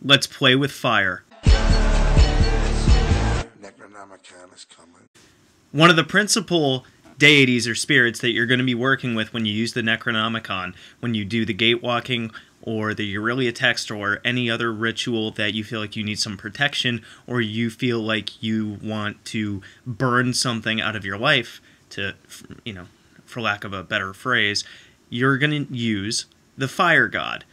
let's play with fire. One of the principal deities or spirits that you're going to be working with when you use the Necronomicon, when you do the gate walking or the Aurelia text or any other ritual that you feel like you need some protection, or you feel like you want to burn something out of your life, to, you know, for lack of a better phrase, you're going to use the fire god.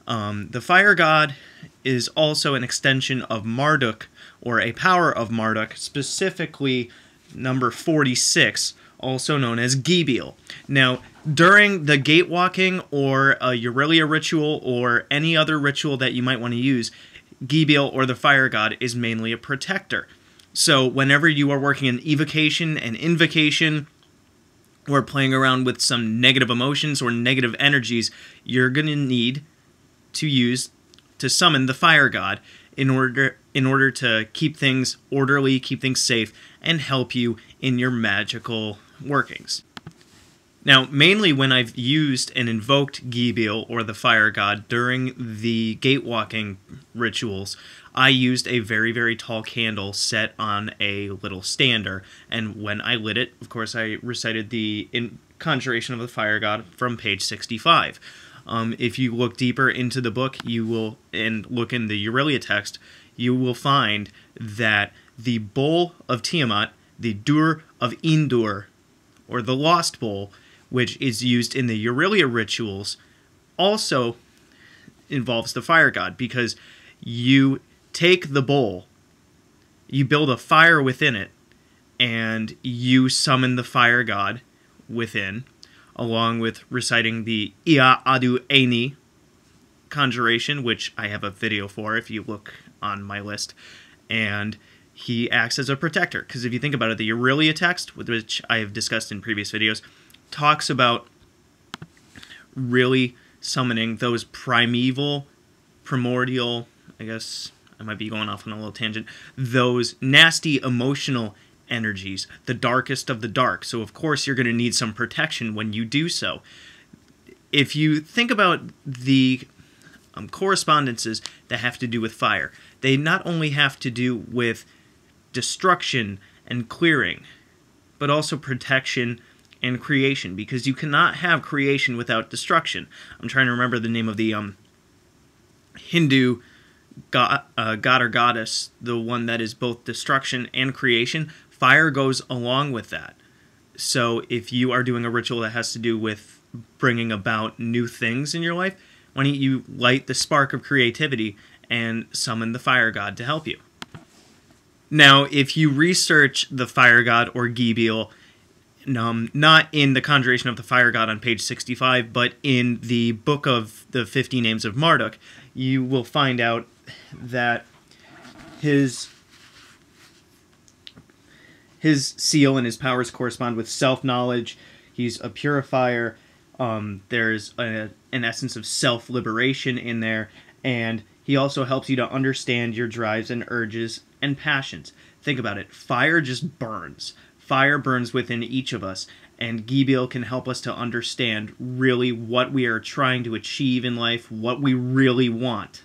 The fire god is also an extension of Marduk, or a power of Marduk, specifically number 46, also known as Gibil. Now, during the gate walking or a Aurelia ritual or any other ritual that you might want to use, Gibil, or the fire god, is mainly a protector. So whenever you are working in evocation and invocation, or playing around with some negative emotions or negative energies, you're going to need to summon the fire god in order to keep things orderly, keep things safe, and help you in your magical workings. Now, mainly when I've used and invoked Gibil, or the fire god, during the gate walking rituals, I used a very, very tall candle set on a little stander, and when I lit it, of course, I recited the conjuration of the fire god from page 65. If you look deeper into the book, and look in the Aurelia text, you will find that the bowl of Tiamat, the Dur of Indur, or the Lost Bowl, which is used in the Aurelia rituals, also involves the fire god, because you take the bowl, you build a fire within it, and you summon the fire god within, along with reciting the Ia Adu Eni conjuration, which I have a video for if you look on my list, and he acts as a protector. Because if you think about it, the Aurelia text, which I have discussed in previous videos, talks about really summoning those primordial, I guess I might be going off on a little tangent, those nasty emotional energies, the darkest of the dark. So of course you're going to need some protection when you do so. If you think about the correspondences that have to do with fire, they not only have to do with destruction and clearing, but also protection and creation, because you cannot have creation without destruction. I'm trying to remember the name of the Hindu god or goddess, the one that is both destruction and creation. Fire goes along with that. So if you are doing a ritual that has to do with bringing about new things in your life, why don't you light the spark of creativity and summon the fire god to help you? Now, if you research the fire god, or Gibil, not in the conjuration of the fire god on page 65, but in the book of the 50 names of Marduk, you will find out that his seal and his powers correspond with self-knowledge. He's a purifier. There's an essence of self-liberation in there, and he also helps you to understand your drives and urges and passions. Think about it. Fire just burns. Fire burns within each of us, and Gibil can help us to understand really what we are trying to achieve in life, what we really want,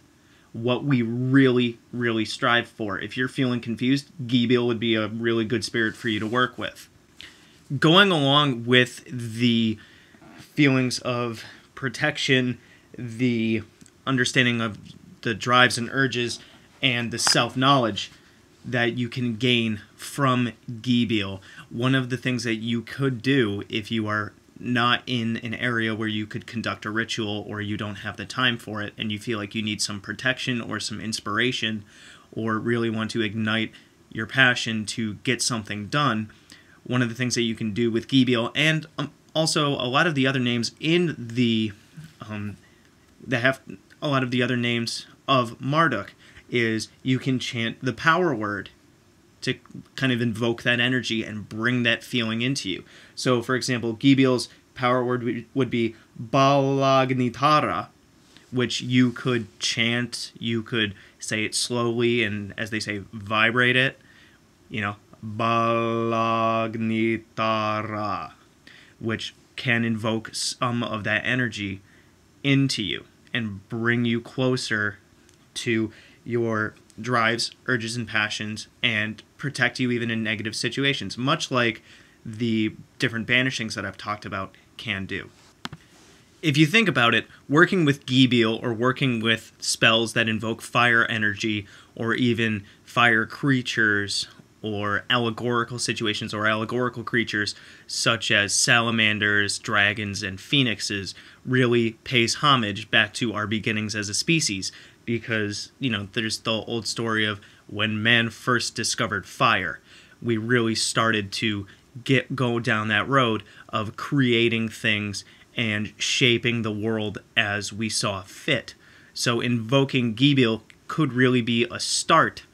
what we really, really strive for. If you're feeling confused, Gibil would be a really good spirit for you to work with. Going along with the feelings of protection, the understanding of the drives and urges, and the self-knowledge that you can gain from Gibil, one of the things that you could do if you are not in an area where you could conduct a ritual, or you don't have the time for it, and you feel like you need some protection or some inspiration, or really want to ignite your passion to get something done, one of the things that you can do with Gibil, and also a lot of the other names in the that have a lot of the other names of Marduk, is you can chant the power word to kind of invoke that energy and bring that feeling into you. So, for example, Gibil's power word would be Balagnitara, which you could chant, you could say it slowly, and as they say, vibrate it, you know, Balagnitara, which can invoke some of that energy into you and bring you closer to your drives, urges, and passions, and protect you even in negative situations, much like the different banishings that I've talked about can do. If you think about it, working with Gibil or working with spells that invoke fire energy or even fire creatures or allegorical situations or allegorical creatures such as salamanders, dragons, and phoenixes really pays homage back to our beginnings as a species because, there's the old story of when man first discovered fire, we really started to go down that road of creating things and shaping the world as we saw fit. So invoking Gibil could really be a start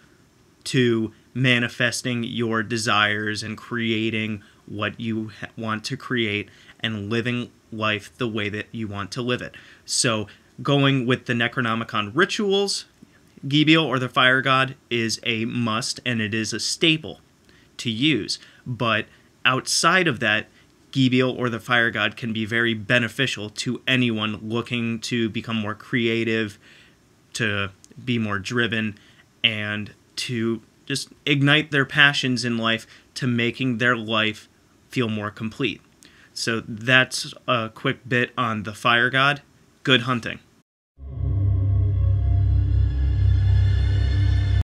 to manifesting your desires and creating what you want to create and living life the way that you want to live it. So going with the Necronomicon rituals, Gibil or the fire god is a must and it is a staple to use. But outside of that, Gibil or the fire god can be very beneficial to anyone looking to become more creative, to be more driven, and to just ignite their passions in life to making their life feel more complete. So that's a quick bit on the fire god. Good hunting.